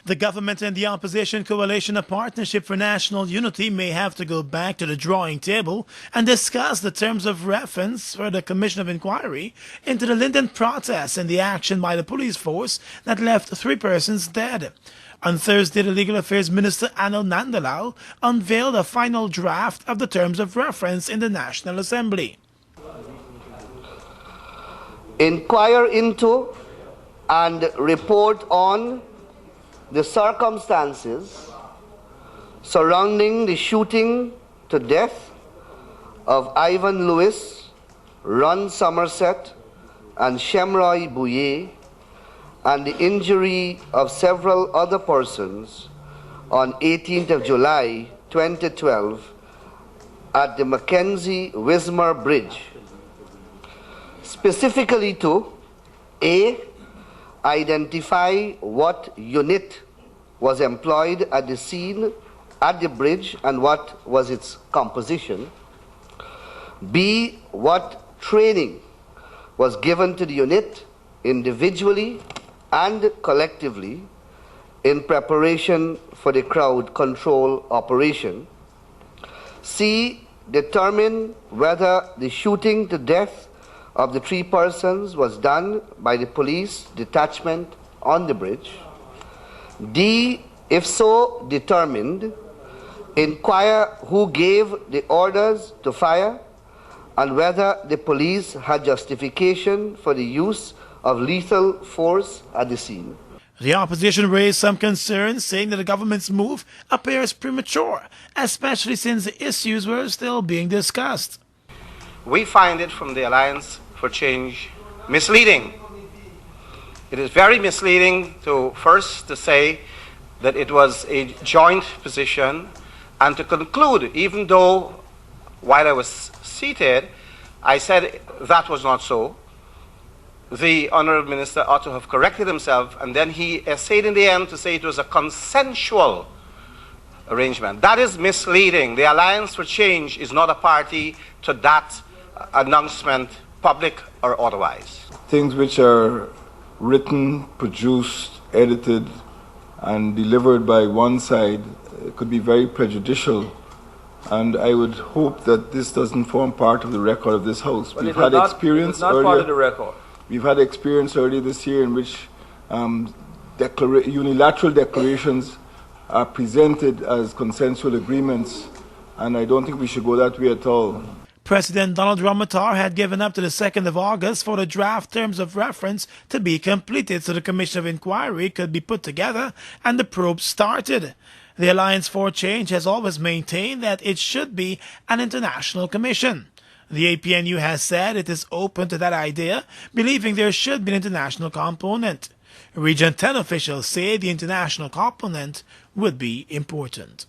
The government and the opposition coalition of Partnership for National Unity may have to go back to the drawing table and discuss the terms of reference for the Commission of Inquiry into the Linden protests and the action by the police force that left 3 persons dead. On Thursday, the Legal Affairs Minister Anil Nandalal unveiled a final draft of the terms of reference in the National Assembly. Inquire into and report on the circumstances surrounding the shooting to death of Ivan Lewis, Ron Somerset, and Shemroy Bouye, and the injury of several other persons on 18th of July 2012 at the Mackenzie-Wismar Bridge. Specifically to A. Identify what unit was employed at the scene at the bridge and what was its composition. B. What training was given to the unit individually and collectively in preparation for the crowd control operation. C. Determine whether the shooting to death of the 3 persons was done by the police detachment on the bridge. D. If so determined, inquire who gave the orders to fire and whether the police had justification for the use of lethal force at the scene. The opposition raised some concerns, saying that the government's move appears premature, especially since the issues were still being discussed. We find it from the Alliance for Change misleading. It is very misleading to say that it was a joint position and to conclude, even though while I was seated, I said that was not so. The Honourable Minister ought to have corrected himself, and then he essayed in the end to say it was a consensual arrangement. That is misleading. The Alliance for Change is not a party to that announcement, public or otherwise. Things which are written, produced, edited, and delivered by one side could be very prejudicial. And I would hope that this doesn't form part of the record of this House. But it's not part of the record. We've had experience earlier this year in which unilateral declarations are presented as consensual agreements, and I don't think we should go that way at all. President Donald Ramotar had given up to the 2nd of August for the draft terms of reference to be completed so the Commission of Inquiry could be put together and the probe started. The Alliance for Change has always maintained that it should be an international commission. The APNU has said it is open to that idea, believing there should be an international component. Region 10 officials say the international component would be important.